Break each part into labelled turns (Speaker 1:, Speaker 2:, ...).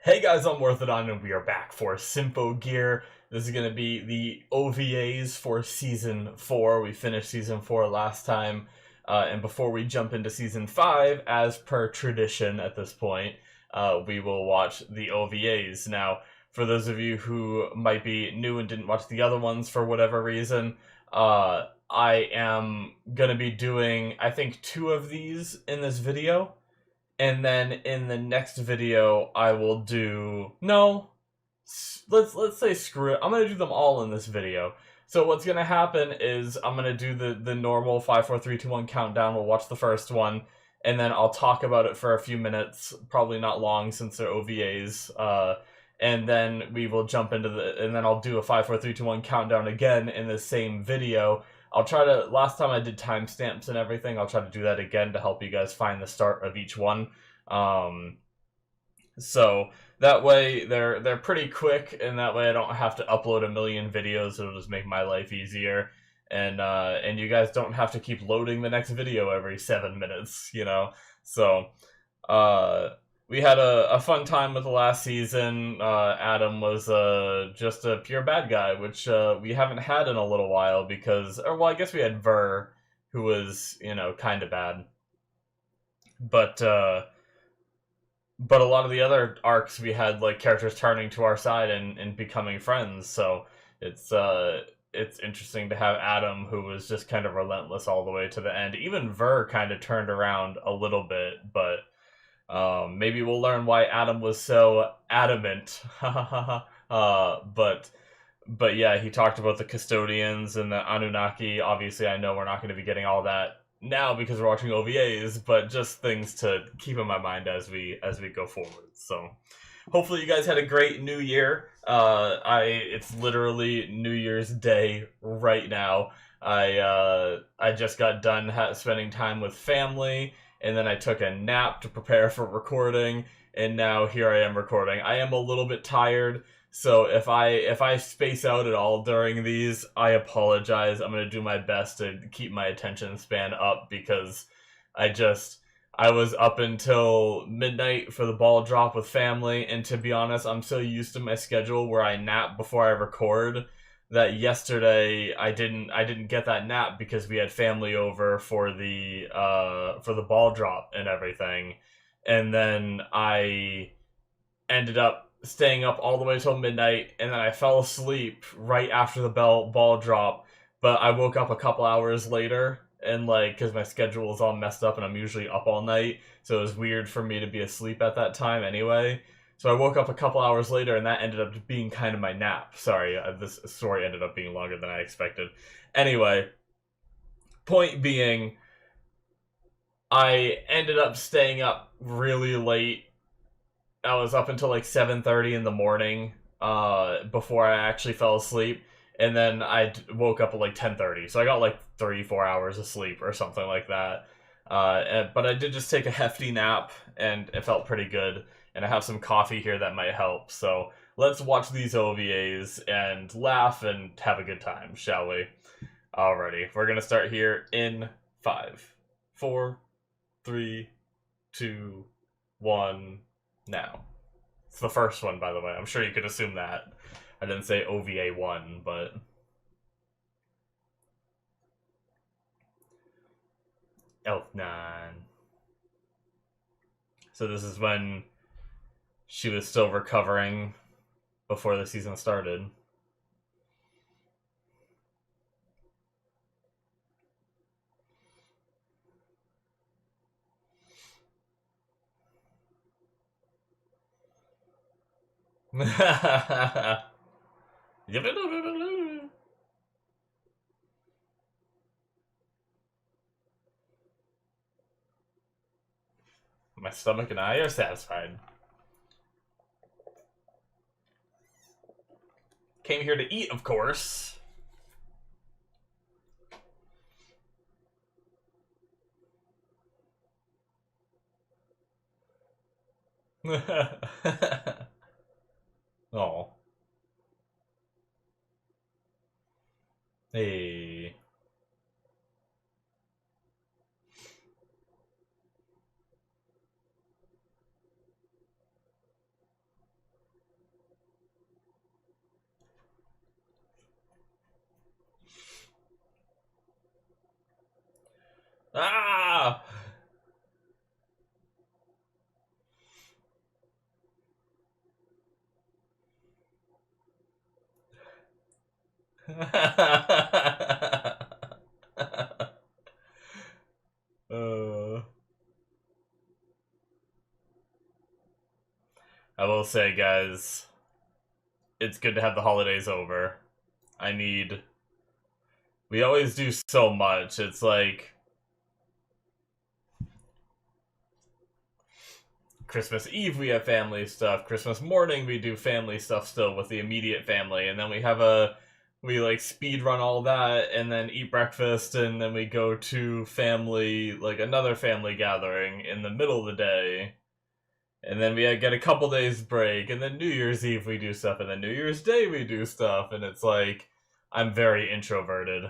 Speaker 1: Hey guys, I'm Morthadon and we are back for Symphogear. This is going to be the OVAs for Season 4. We finished Season 4 last time, and before we jump into Season 5, as per tradition at this point, we will watch the OVAs. Now, for those of you who might be new and didn't watch the other ones for whatever reason, I am going to be doing, I think, 2 of these in this video. And then in the next video, I will do... No, let's say screw it. I'm going to do them all in this video. So what's going to happen is I'm going to do the normal 5, 4, 3, 2, 1 countdown. We'll watch the first one, and then I'll talk about it for a few minutes. Probably not long since they're OVAs. And then we will jump into and then I'll do a 5, 4, 3, 2, 1 countdown again in the same video. I'll try to, last time I did timestamps and everything, I'll try to do that again to help you guys find the start of each one. So that way they're pretty quick, and that way I don't have to upload a million videos. It'll just make my life easier. And you guys don't have to keep loading the next video every 7 minutes, you know? So, we had a fun time with the last season. Adam was just a pure bad guy, which we haven't had in a little while because, or well, I guess we had Ver, who was, you know, kind of bad. But a lot of the other arcs we had like characters turning to our side and becoming friends. So it's interesting to have Adam, who was just kind of relentless all the way to the end. Even Ver kind of turned around a little bit, but. Maybe we'll learn why Adam was so adamant. But yeah, he talked about the custodians and the Anunnaki. Obviously, I know we're not going to be getting all that now because we're watching OVAs, but just things to keep in my mind as we go forward. So, hopefully, you guys had a great New Year. It's literally New Year's Day right now. I just got done spending time with family. And then I took a nap to prepare for recording, and now here I am recording. I am a little bit tired, so if I space out at all during these, I apologize. I'm gonna do my best to keep my attention span up because I was up until midnight for the ball drop with family, and to be honest, I'm so used to my schedule where I nap before I record that yesterday I didn't get that nap because we had family over for the ball drop and everything, and then I ended up staying up all the way till midnight, and then I fell asleep right after the ball drop, but I woke up a couple hours later, and like because my schedule was all messed up and I'm usually up all night, so it was weird for me to be asleep at that time anyway. So I woke up a couple hours later, and that ended up being kind of my nap. Sorry, this story ended up being longer than I expected. Anyway, point being, I ended up staying up really late. I was up until like 7:30 in the morning before I actually fell asleep. And then I woke up at like 10:30. So I got like 3-4 hours of sleep or something like that. But I did just take a hefty nap, and it felt pretty good. And I have some coffee here that might help. So let's watch these OVAs and laugh and have a good time, shall we? Alrighty, we're going to start here in 5, 4, 3, 2, 1, now. It's the first one, by the way. I'm sure you could assume that. I didn't say OVA 1, but... Elf 9. So this is when she was still recovering before the season started. My stomach and I are satisfied. Came here to eat, of course. Oh. Hey. uh, I will say, guys, it's good to have the holidays over. I need. We always do so much. It's like Christmas Eve we have family stuff. Christmas morning we do family stuff still with the immediate family, and then we like speed run all that, and then eat breakfast, and then we go to family like another family gathering in the middle of the day. And then we get a couple days break, and then New Year's Eve we do stuff, and then New Year's Day we do stuff, and it's like, I'm very introverted.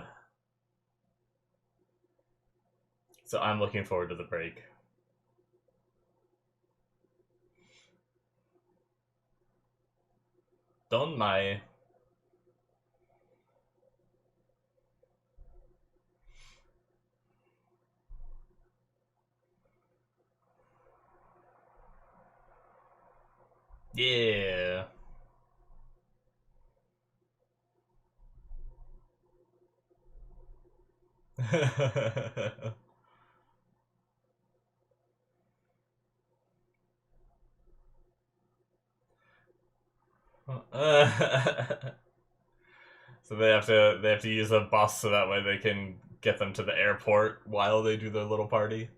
Speaker 1: So I'm looking forward to the break. Don't my. Yeah. So they have to use a bus so that way they can get them to the airport while they do their little party.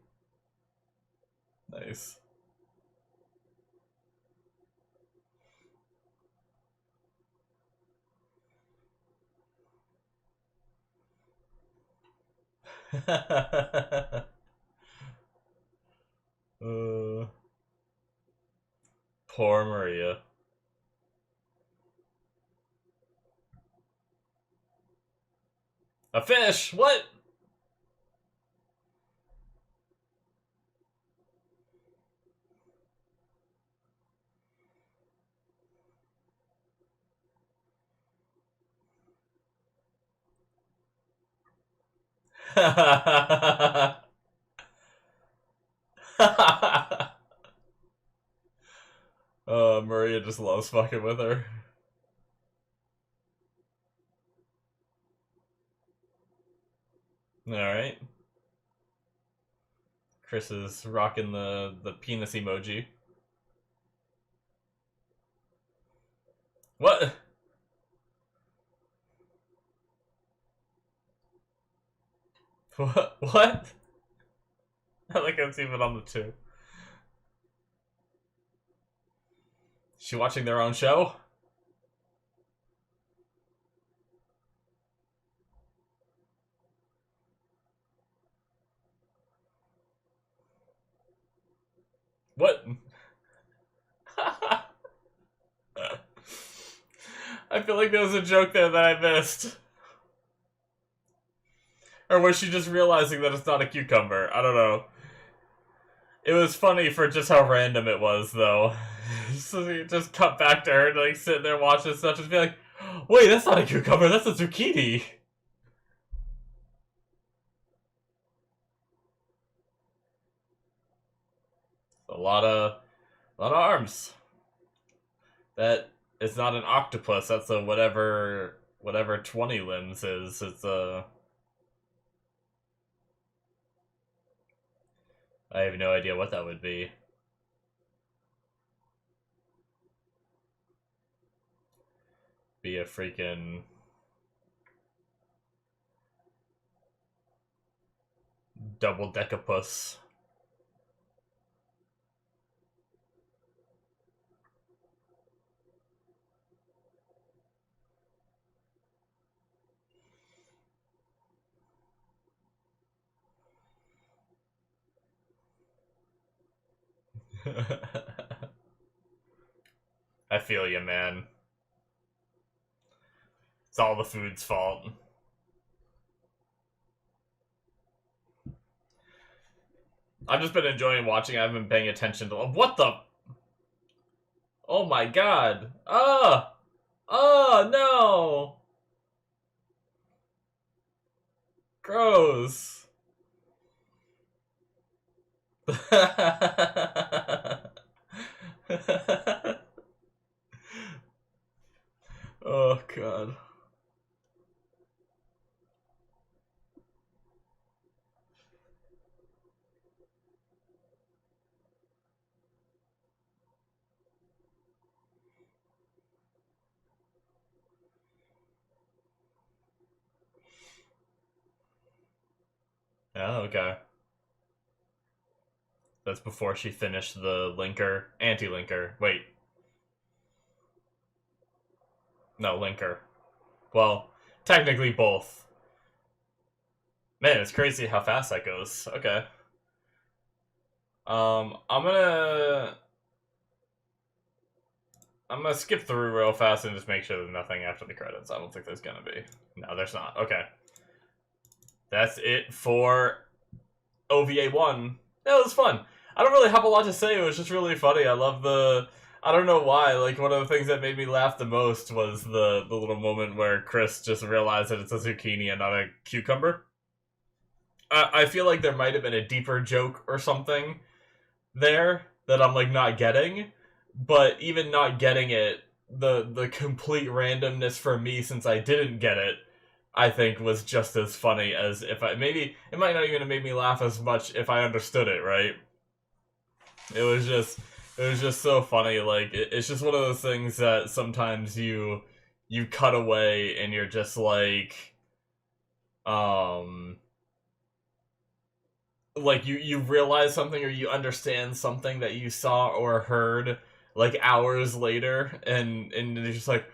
Speaker 1: Nice. Poor Maria. A fish? What? Maria just loves fucking with her. Alright. Chris is rocking the penis emoji. What? What? I like it's even on the two. Is she watching their own show? What? I feel like there was a joke there that I missed. Or was she just realizing that it's not a cucumber? I don't know. It was funny for just how random it was, though. So you just cut back to her, like, sitting there watching stuff, just be like, wait, that's not a cucumber, that's a zucchini. A lot of arms. That is not an octopus, that's a whatever 20 limbs is. It's a... I have no idea what that would be. Be a freaking... double-deckapus. I feel you, man. It's all the food's fault. I've just been enjoying watching. I haven't been paying attention to... What the... Oh my god. Oh! Oh, no! Gross. Oh, god. Oh, okay. That's before she finished the linker, anti-linker. Wait, no, linker. Well, technically both. Man, it's crazy how fast that goes. Okay. I'm gonna skip through real fast and just make sure there's nothing after the credits. I don't think there's gonna be. No, there's not. Okay. That's it for OVA 1. That was fun. I don't really have a lot to say. It was just really funny. I love the... I don't know why. Like, one of the things that made me laugh the most was the little moment where Chris just realized that it's a zucchini and not a cucumber. I feel like there might have been a deeper joke or something there that I'm, like, not getting. But even not getting it, the complete randomness for me, since I didn't get it, I think was just as funny as if I... Maybe it might not even have made me laugh as much if I understood it, right? It was just so funny. Like, it's just one of those things that sometimes you cut away and you're just like you realize something or you understand something that you saw or heard like hours later, and you're just like,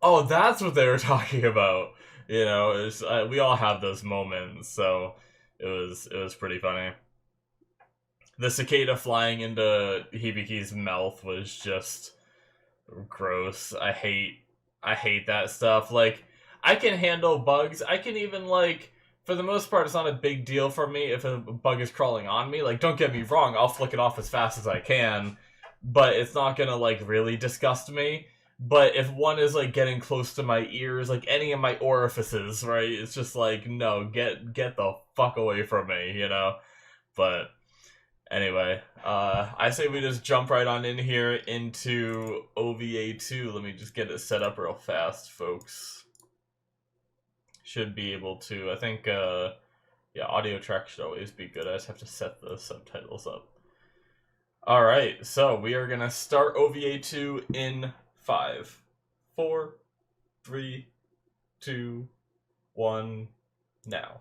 Speaker 1: oh, that's what they were talking about. You know, we all have those moments, so it was pretty funny. The cicada flying into Hibiki's mouth was just gross. I hate that stuff. Like, I can handle bugs. I can even, like, for the most part, it's not a big deal for me if a bug is crawling on me. Like, don't get me wrong, I'll flick it off as fast as I can, but it's not gonna, like, really disgust me. But if one is, like, getting close to my ears, like, any of my orifices, right, it's just like, no, get the fuck away from me, you know? But anyway, I say we just jump right on in here into OVA 2. Let me just get it set up real fast, folks. Should be able to, I think, yeah, audio track should always be good. I just have to set the subtitles up. Alright, so we are going to start OVA 2 in 5, 4, 3, 2, 1, now.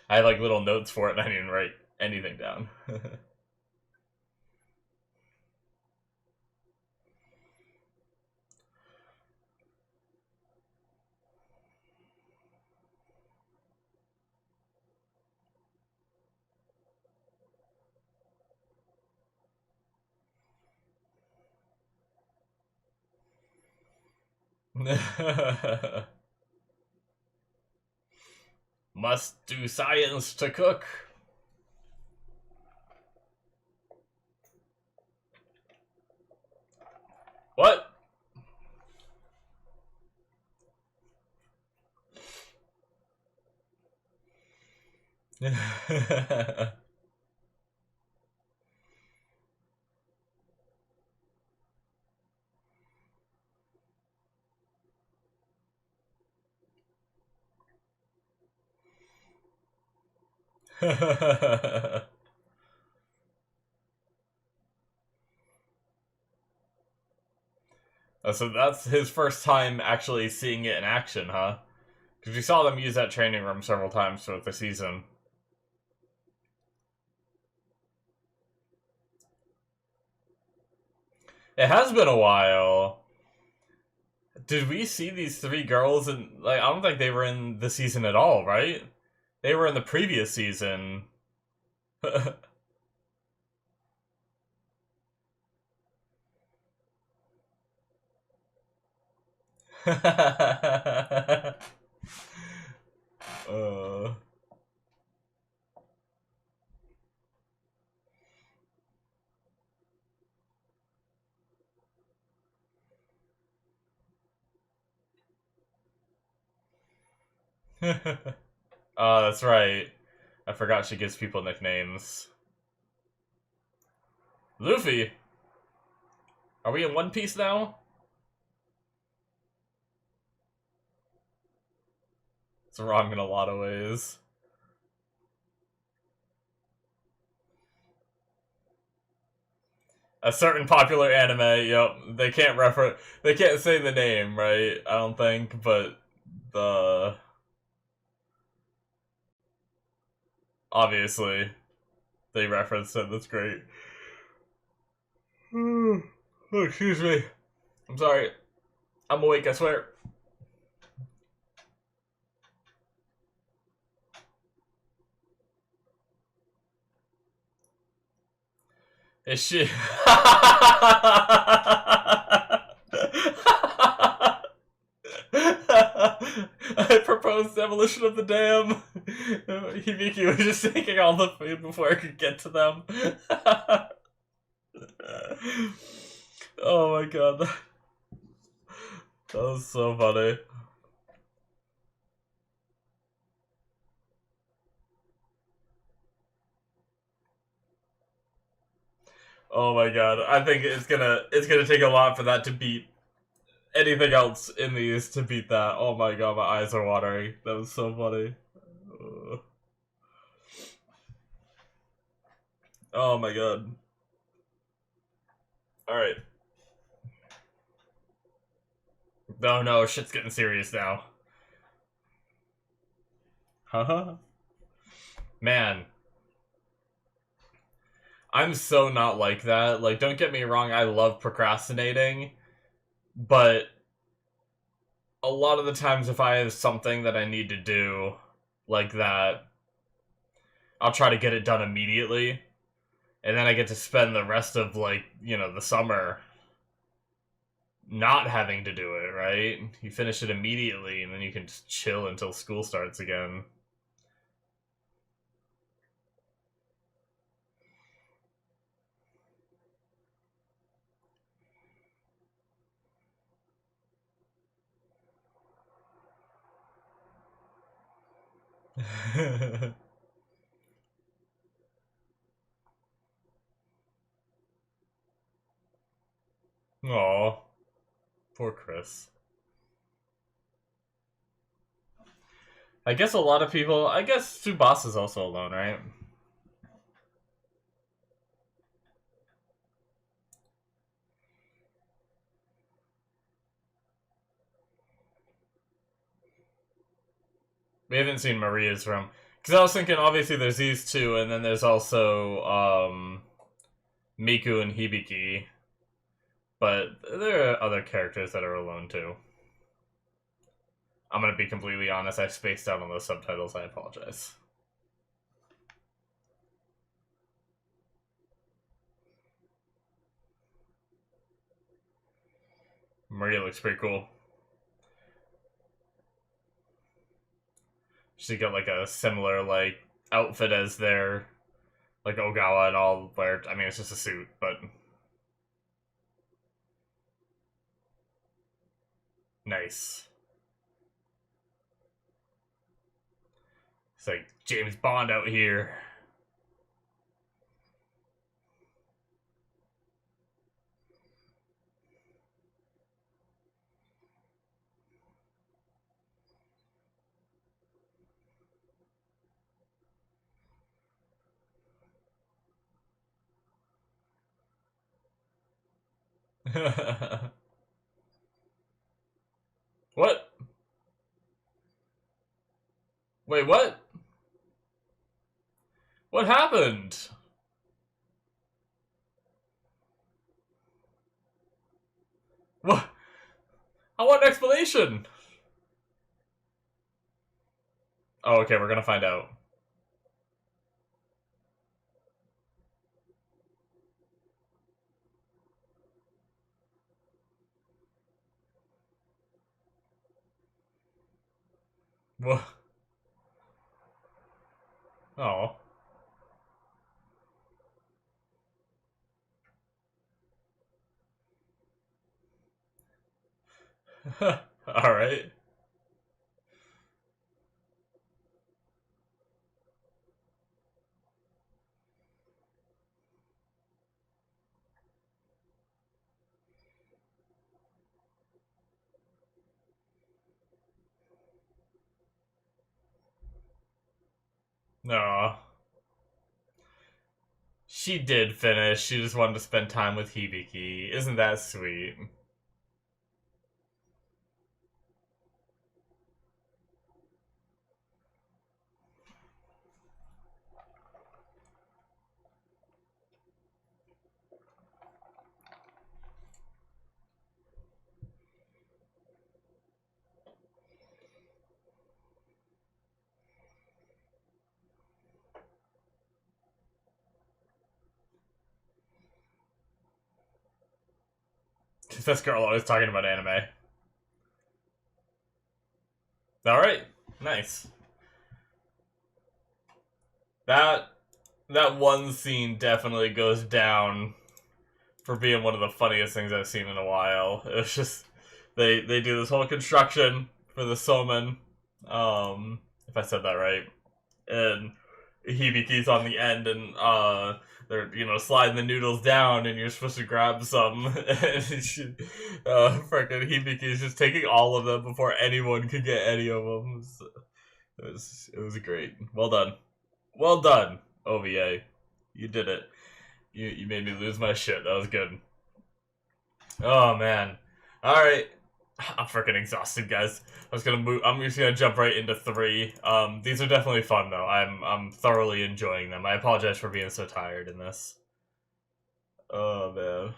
Speaker 1: I had like little notes for it and I didn't write anything down. Must do science to cook. What? So that's his first time actually seeing it in action, huh? Because we saw them use that training room several times throughout the season. It has been a while. Did we see these three girls in, like, I don't think they were in the season at all, right? They were in the previous season. uh. Oh, that's right. I forgot she gives people nicknames. Luffy! Are we in One Piece now? It's wrong in a lot of ways. A certain popular anime, yep. They can't say the name, right? I don't think, but the obviously, they referenced it. That's great. Oh, excuse me. I'm sorry. I'm awake, I swear. Is she? I proposed demolition of the dam. Hibiki was just taking all the food before I could get to them. Oh my god. That was so funny. Oh my god. I think it's gonna take a lot for that to beat anything else in these to beat that. Oh my god, my eyes are watering. That was so funny. Oh my god. Alright. No, shit's getting serious now. Haha. Man. I'm so not like that. Like, don't get me wrong, I love procrastinating, but a lot of the times if I have something that I need to do like that, I'll try to get it done immediately, and then I get to spend the rest of, like, you know, the summer not having to do it, right? You finish it immediately, and then you can just chill until school starts again. Aw, poor Chris. I guess a lot of people... I guess Tsubasa's also alone, right? We haven't seen Maria's room. Because I was thinking, obviously, there's these two, and then there's also, Miku and Hibiki. But there are other characters that are alone, too. I'm gonna be completely honest, I spaced out on those subtitles, I apologize. Maria looks pretty cool. She got, like, a similar, like, outfit as their, like, Ogawa and all, where, I mean, it's just a suit, but... Nice. It's like James Bond out here. What? Wait, what? What happened? What? I want an explanation! Oh, okay, we're gonna find out. What? Oh. Alright. No. She did finish. She just wanted to spend time with Hibiki. Isn't that sweet? Just this girl always talking about anime. Alright, nice. That one scene definitely goes down for being one of the funniest things I've seen in a while. It's just they do this whole construction for the Somen, if I said that right, and Hibiki's on the end, and they're sliding the noodles down, and you're supposed to grab some, and frickin' Hibiki's just taking all of them before anyone could get any of them. It was great. Well done, OVA. You did it. You made me lose my shit. That was good. Oh man. Alright. I'm freaking exhausted, guys. I'm just gonna jump right into 3. These are definitely fun though. I'm thoroughly enjoying them. I apologize for being so tired in this. Oh man.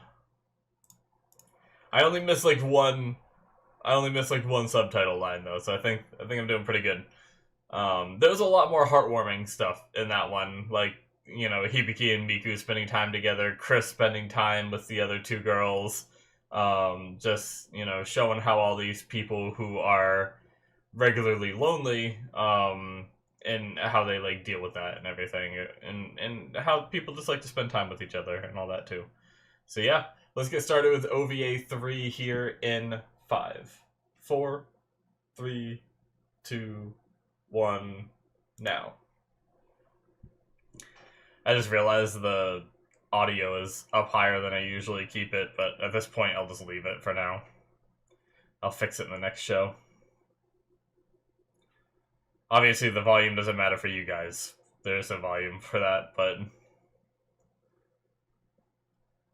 Speaker 1: I only missed like one subtitle line though, so I think I'm doing pretty good. There was a lot more heartwarming stuff in that one, like, Hibiki and Miku spending time together, Chris spending time with the other 2 girls, just, showing how all these people who are regularly lonely, and how they, like, deal with that and everything, and how people just like to spend time with each other and all that, too. So yeah, let's get started with OVA 3 here in 5, 4, 3, 2, 1, now. I just realized the audio is up higher than I usually keep it, but at this point I'll just leave it for now. I'll fix it in the next show. Obviously the volume doesn't matter for you guys. There's a volume for that, but...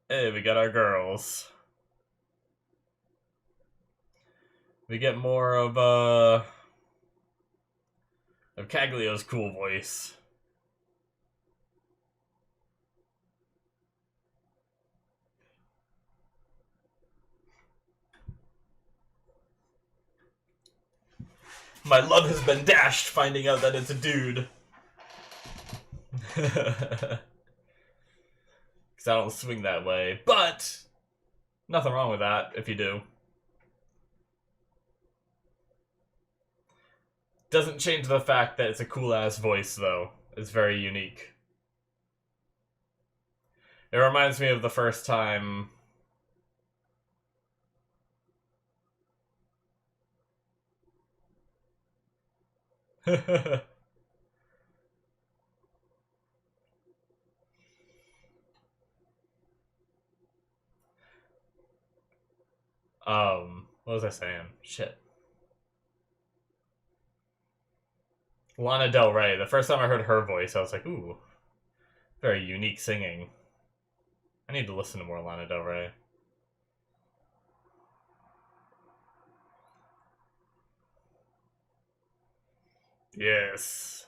Speaker 1: Hey, we got our girls. We get more of Caglio's cool voice. My love has been dashed finding out that it's a dude. Because I don't swing that way. But, nothing wrong with that, if you do. Doesn't change the fact that it's a cool-ass voice, though. It's very unique. It reminds me of the first time... what was I saying? Shit. Lana Del Rey. The first time I heard her voice, I was like, ooh, very unique singing. I need to listen to more Lana Del Rey. Yes.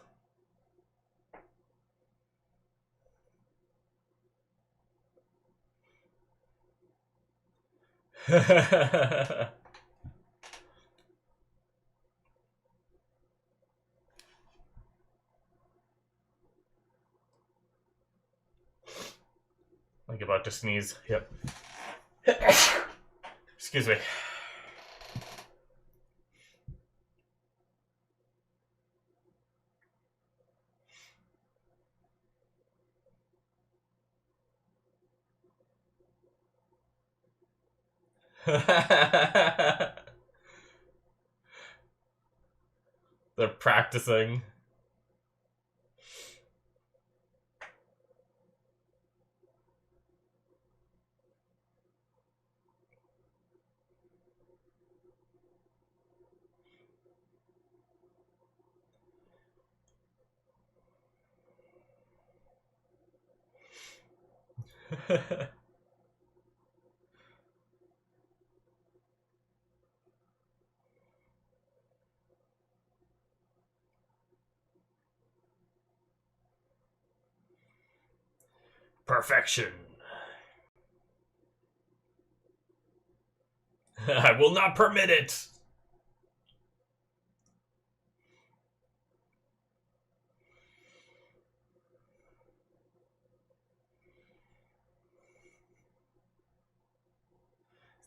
Speaker 1: Like about to sneeze. Yep. Excuse me. They're practicing. Perfection. I will not permit it.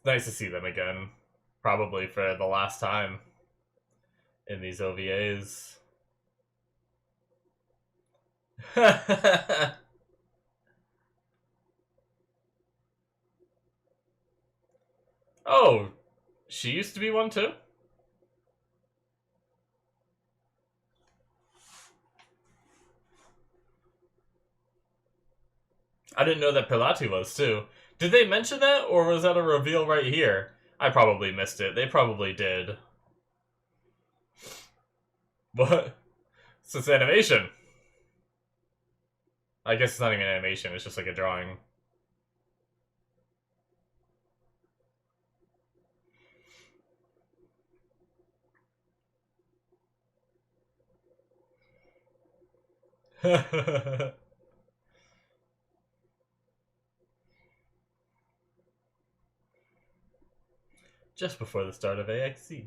Speaker 1: Nice to see them again. Probably for the last time in these OVAs. Oh, she used to be one too? I didn't know that Pilati was too. Did they mention that, or was that a reveal right here? I probably missed it. They probably did. What? It's animation. I guess it's not even animation, it's just like a drawing. Just before the start of AXC.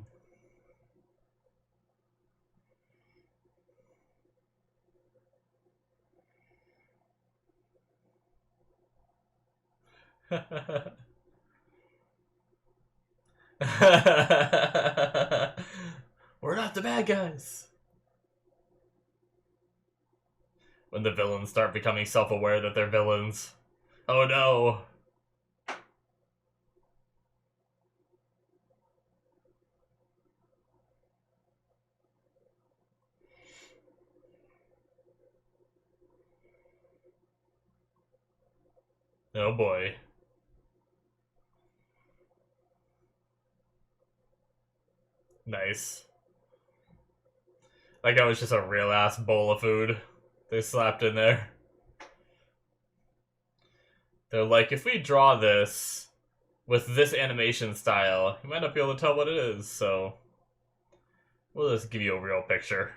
Speaker 1: We're not the bad guys. When the villains start becoming self-aware that they're villains. Oh no. Oh boy. Nice. Like that was just a real ass bowl of food they slapped in there. They're like, if we draw this with this animation style, you might not be able to tell what it is, so we'll just give you a real picture.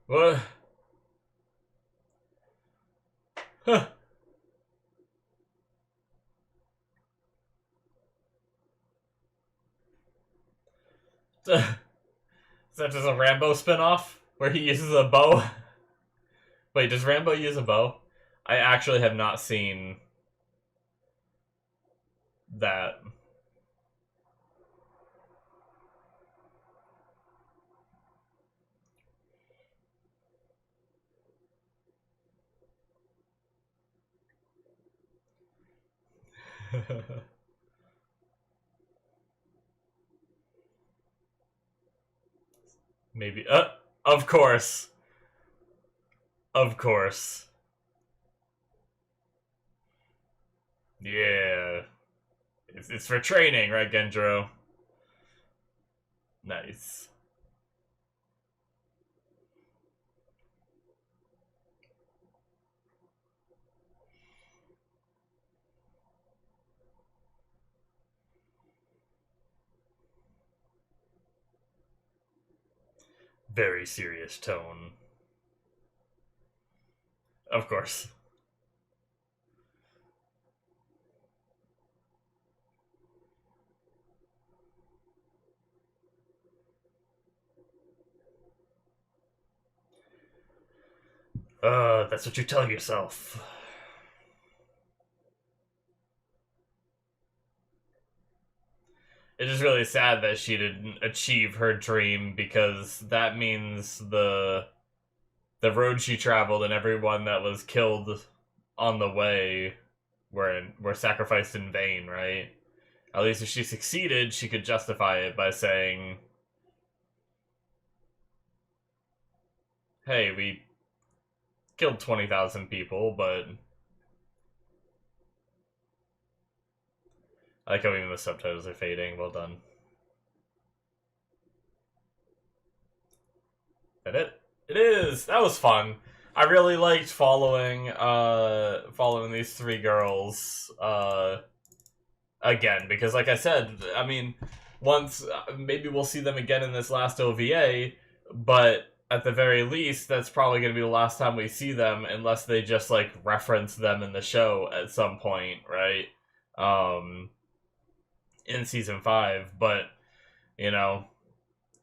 Speaker 1: What? Huh. Is that just a Rambo spinoff where he uses a bow? Wait, does Rambo use a bow? I actually have not seen that. Maybe. Of course. Of course. Yeah. It's for training, right, Gendro? Nice. Very serious tone. Of course. That's what you tell yourself. It is really sad that she didn't achieve her dream, because that means the road she traveled and everyone that was killed on the way were sacrificed in vain, right? At least if she succeeded, she could justify it by saying, hey, we killed 20,000 people, but I like how even the subtitles are fading. Well done. That it? It is! That was fun. I really liked following these three girls again, because like I said, I mean, once maybe we'll see them again in this last OVA, but at the very least, that's probably going to be the last time we see them, unless they just like reference them in the show at some point, right? in season 5, but you know,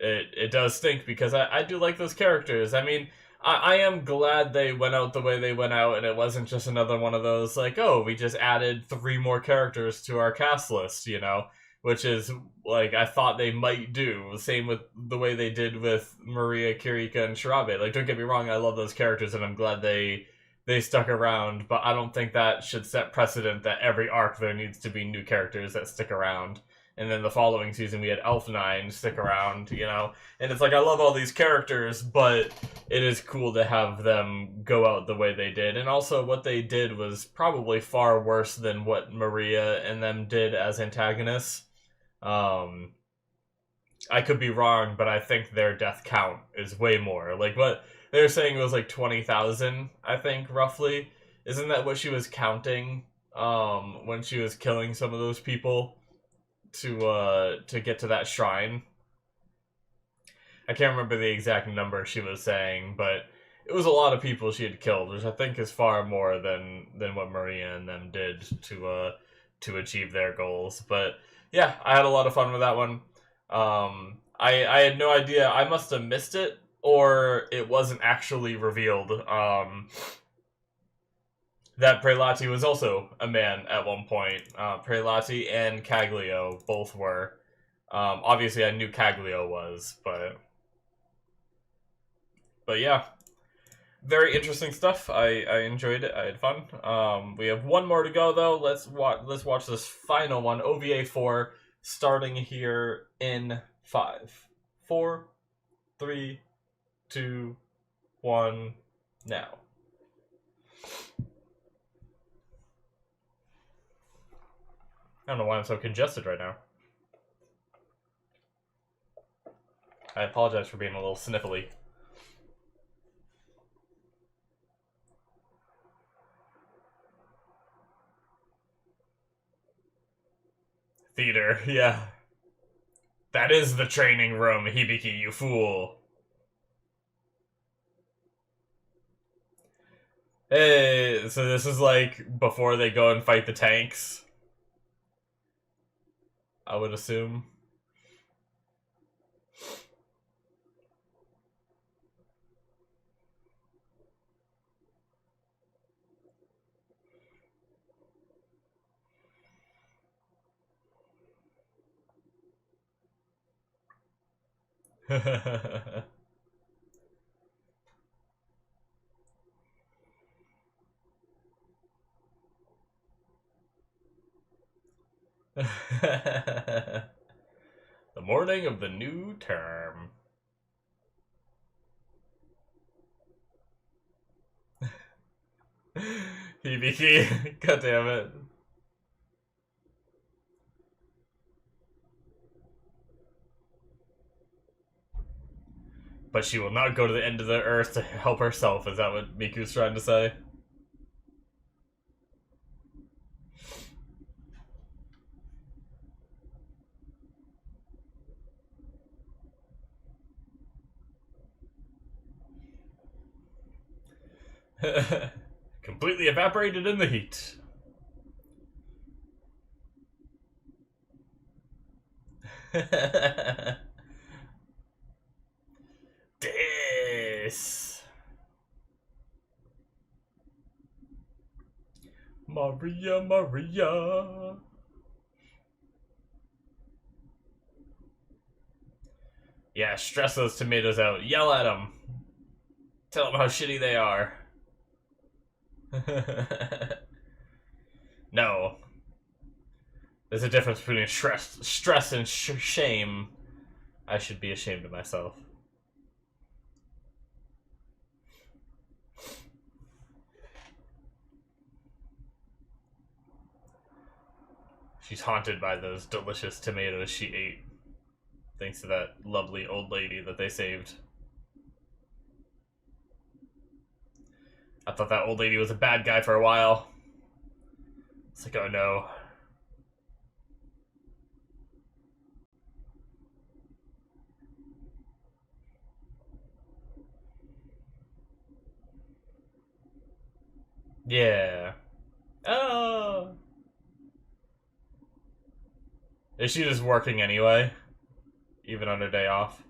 Speaker 1: it does stink because I do like those characters. I mean, I am glad they went out the way they went out, and it wasn't just another one of those like, oh, we just added 3 more characters to our cast list, you know, which is like I thought they might do. Same with the way they did with Maria, Kirika, and Shirabe. Like, don't get me wrong, I love those characters, and I'm glad they stuck around, but I don't think that should set precedent that every arc there needs to be new characters that stick around. And then the following season we had Elf9 stick around, you know? And it's like, I love all these characters, but it is cool to have them go out the way they did. And also, what they did was probably far worse than what Maria and them did as antagonists. I could be wrong, but I think their death count is way more. Like, what they were saying was like 20,000, I think, roughly. Isn't that what she was counting when she was killing some of those people to get to that shrine? I can't remember the exact number she was saying, but it was a lot of people she had killed, which I think is far more than what Maria and them did to achieve their goals. But yeah, I had a lot of fun with that one. I had no idea. I must have missed it, or it wasn't actually revealed that Prelati was also a man at one point. Prelati and Caglio both were. Obviously, I knew Caglio was, but yeah, very interesting stuff. I enjoyed it. I had fun. We have one more to go though. Let's watch this final one, OVA 4, starting here in 5, 4, 3, 2, 1, now. I don't know why I'm so congested right now. I apologize for being a little sniffly. Theater, yeah. That is the training room, Hibiki, you fool. Hey, so this is like before they go and fight the tanks, I would assume. The morning of the new term. Hibiki, god damn it. But she will not go to the end of the earth to help herself, is that what Miku's trying to say? Completely evaporated in the heat. This. Maria, Maria. Yeah, stress those tomatoes out. Yell at them. Tell them how shitty they are. No. There's a difference between stress and shame. I should be ashamed of myself. She's haunted by those delicious tomatoes she ate, thanks to that lovely old lady that they saved. I thought that old lady was a bad guy for a while. It's like, oh no. Yeah. Oh. Is she just working anyway? Even on her day off?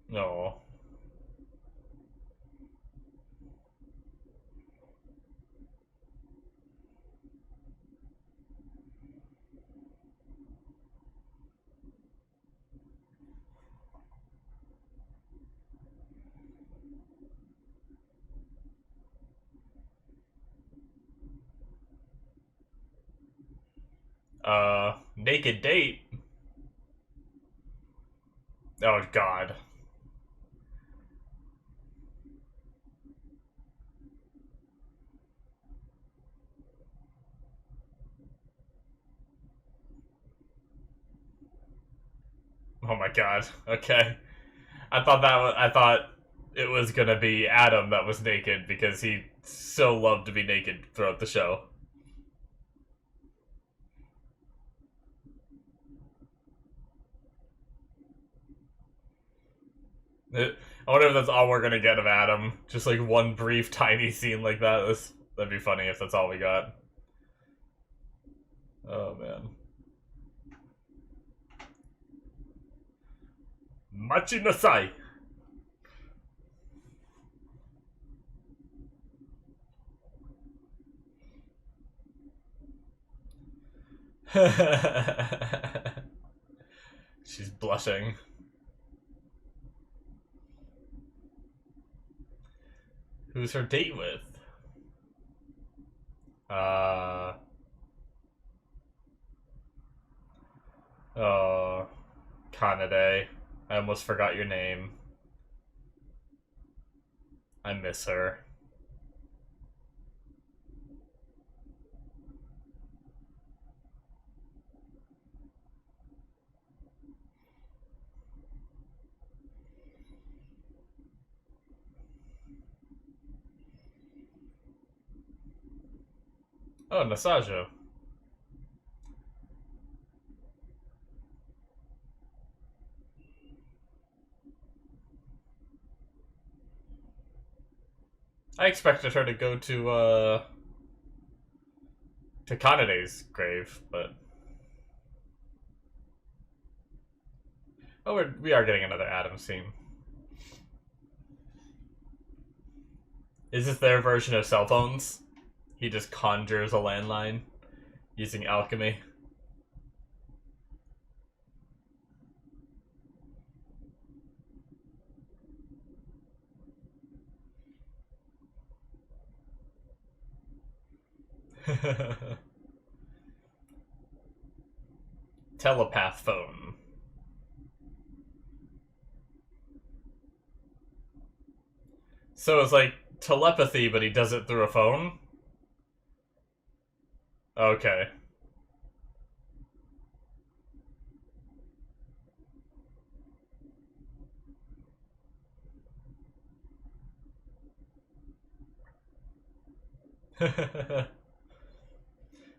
Speaker 1: No. Naked date? Oh, God. Oh my God. Okay. I thought it was gonna be Adam that was naked because he so loved to be naked throughout the show. I wonder if that's all we're gonna get of Adam. Just like one brief, tiny scene like that. That'd be funny if that's all we got. Oh man. Machi nasai. She's blushing. Who's her date with? Oh, Kanade. I almost forgot your name. I miss her. Oh, Nasajo. I expected her to go to Kanade's grave, but oh, we are getting another Adam scene. Is this their version of cell phones? He just conjures a landline using alchemy. Telepath phone. So it's like telepathy, but he does it through a phone? Okay.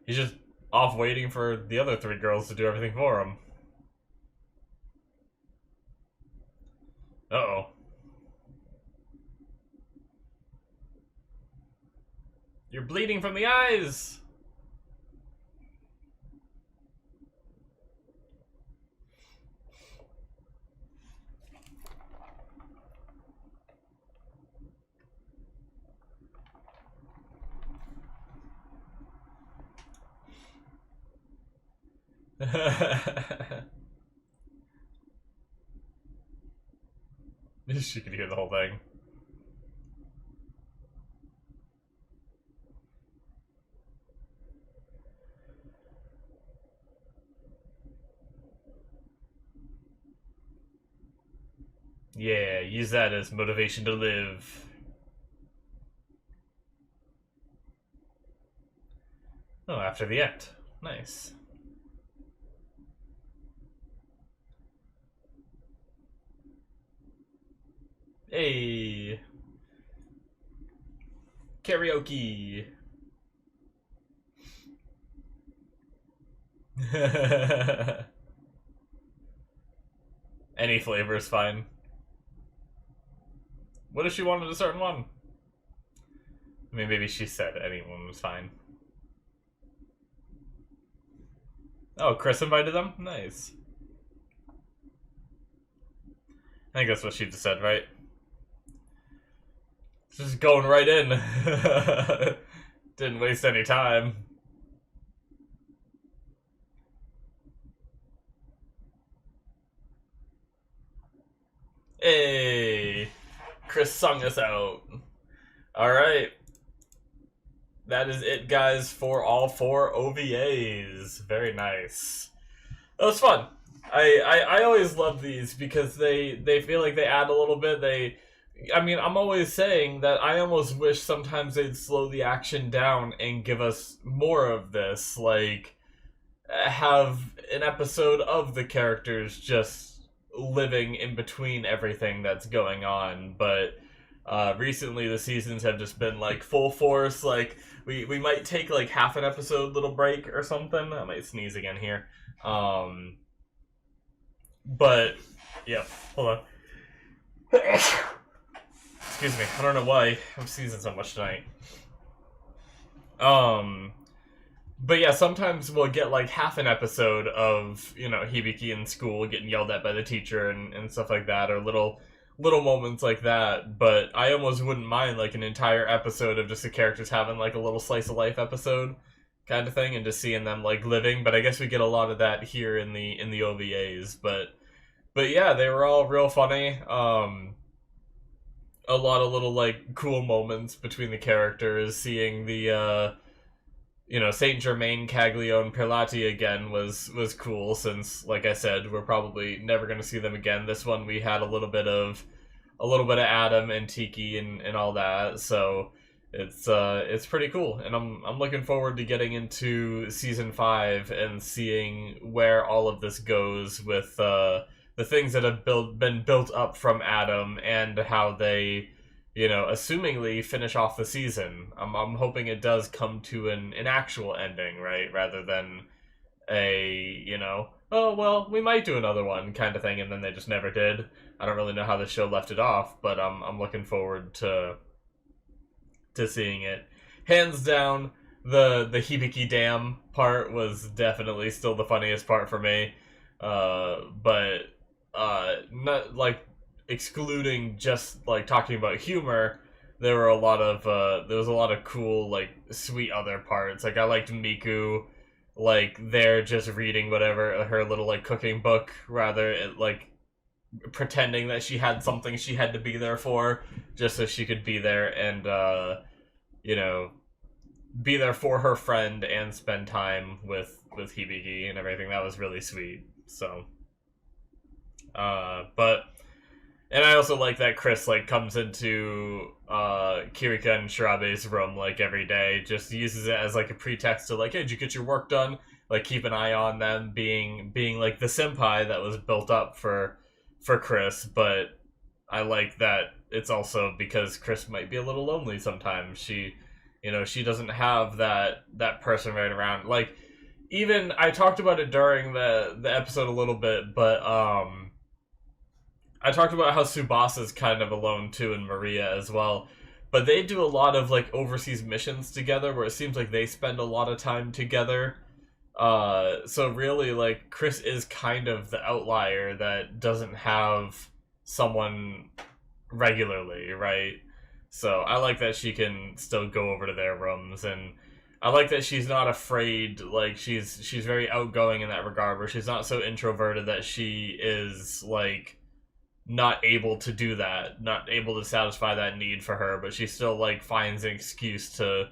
Speaker 1: He's just off waiting for the other three girls to do everything for him. Uh-oh. You're bleeding from the eyes! She could hear the whole thing. Yeah, use that as motivation to live. Oh, after the act. Nice. Hey. Karaoke. Any flavor is fine. What if she wanted a certain one? I mean, maybe she said anyone was fine. Oh, Chris invited them? Nice. I think that's what she just said, right? Just going right in. Didn't waste any time. Hey! Chris sung us out. Alright. That is it, guys, for all 4 OVAs. Very nice. That was fun. I always love these because they feel like they add a little bit. I mean, I'm always saying that I almost wish sometimes they'd slow the action down and give us more of this. Like, have an episode of the characters just living in between everything that's going on. But recently the seasons have just been like full force. Like, we might take like half an episode little break or something. I might sneeze again here. But yeah, hold on. Excuse me. I don't know why I'm sneezing so much tonight. But yeah, sometimes we'll get like half an episode of, you know, Hibiki in school getting yelled at by the teacher and stuff like that, or little moments like that. But I almost wouldn't mind like an entire episode of just the characters having like a little slice of life episode kind of thing, and just seeing them like living. But I guess we get a lot of that here in the OVAs. But yeah, they were all real funny. A lot of little like cool moments between the characters. Seeing the you know, Saint Germain, Caglione, Perlati again was cool, since, like I said, we're probably never going to see them again. This one we had a little bit of Adam and Tiki and all that, so it's pretty cool, and I'm looking forward to getting into season 5 and seeing where all of this goes with the things that have been built up from Adam, and how they, you know, assumingly finish off the season. I'm hoping it does come to an actual ending, right? Rather than a, you know, oh, well, we might do another one kind of thing, and then they just never did. I don't really know how the show left it off, but I'm looking forward to seeing it. Hands down, the Hibiki Dam part was definitely still the funniest part for me. But not like, excluding just like talking about humor, there was a lot of cool, like, sweet other parts. Like, I liked Miku, like, they're just reading whatever her little like cooking book, like pretending that she had something she had to be there for, just so she could be there and you know, be there for her friend and spend time with Hibiki and everything. That was really sweet. So and I also like that Chris, like, comes into Kirika and Shirabe's room, like, every day. Just uses it as, like, a pretext to, like, hey, did you get your work done? Like, keep an eye on them, being like, the senpai that was built up for Chris. But I like that it's also because Chris might be a little lonely sometimes. She, you know, she doesn't have that person right around. Like, even, I talked about it during the episode a little bit, but, I talked about how Tsubasa's kind of alone too, and Maria as well. But they do a lot of like overseas missions together, where it seems like they spend a lot of time together. So really, like, Chris is kind of the outlier that doesn't have someone regularly, right? So I like that she can still go over to their rooms, and I like that she's not afraid. Like, she's very outgoing in that regard, where she's not so introverted that she is like not able to do that, not able to satisfy that need for her, but she still like finds an excuse to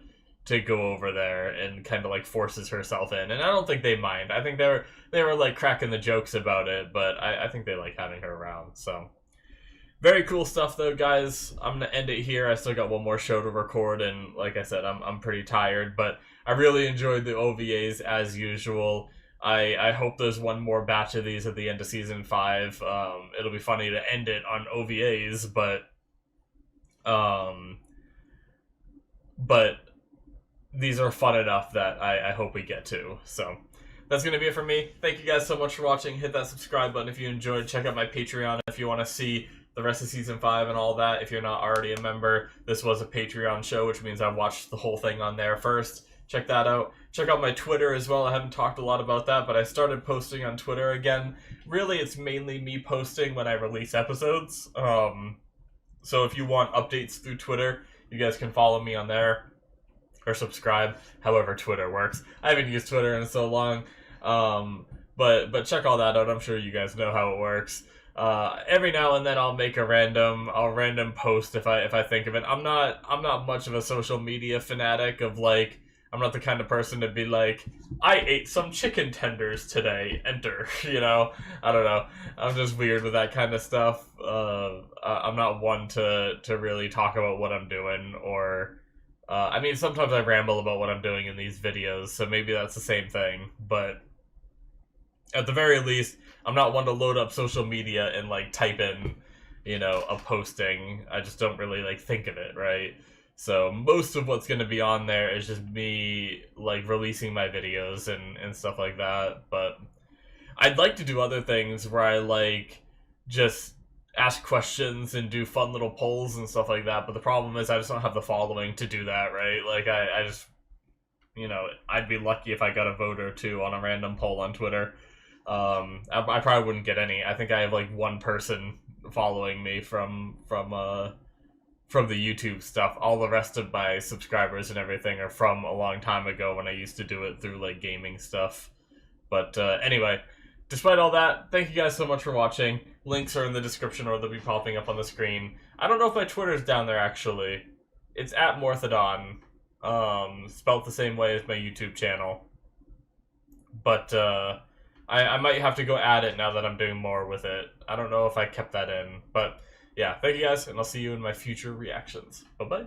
Speaker 1: go over there and kind of like forces herself in. And I don't think they mind. I think they were like cracking the jokes about it, but I think they like having her around. So very cool stuff though, guys. I'm gonna end it here. I still got one more show to record, and like I said, I'm pretty tired, but I really enjoyed the OVAs as usual. I hope there's one more batch of these at the end of season 5. It'll be funny to end it on OVAs, but these are fun enough that I hope we get to. So that's going to be it for me. Thank you guys so much for watching. Hit that subscribe button if you enjoyed. Check out my Patreon if you want to see the rest of season 5 and all that. If you're not already a member, this was a Patreon show, which means I watched the whole thing on there first. Check that out. Check out my Twitter as well. I haven't talked a lot about that, but I started posting on Twitter again. Really, it's mainly me posting when I release episodes. So if you want updates through Twitter, you guys can follow me on there. Or subscribe, however Twitter works. I haven't used Twitter in so long. But check all that out. I'm sure you guys know how it works. Every now and then I'll make a random post if I think of it. I'm not much of a social media fanatic of like, I'm not the kind of person to be like, I ate some chicken tenders today, enter, you know? I don't know. I'm just weird with that kind of stuff. I'm not one to really talk about what I'm doing, or, I mean, sometimes I ramble about what I'm doing in these videos, so maybe that's the same thing, but at the very least, I'm not one to load up social media and, like, type in, you know, a posting. I just don't really, like, think of it, right? So most of what's going to be on there is just me, like, releasing my videos and stuff like that. But I'd like to do other things where I, like, just ask questions and do fun little polls and stuff like that. But the problem is I just don't have the following to do that, right? Like, I just, you know, I'd be lucky if I got a vote or two on a random poll on Twitter. I probably wouldn't get any. I think I have, like, one person following me from the YouTube stuff. All the rest of my subscribers and everything are from a long time ago when I used to do it through, like, gaming stuff. But anyway, despite all that, thank you guys so much for watching. Links are in the description or they'll be popping up on the screen. I don't know if my Twitter's down there, actually. It's at Morthadon, spelled the same way as my YouTube channel. But I might have to go add it now that I'm doing more with it. I don't know if I kept that in, but yeah, thank you guys, and I'll see you in my future reactions. Bye-bye.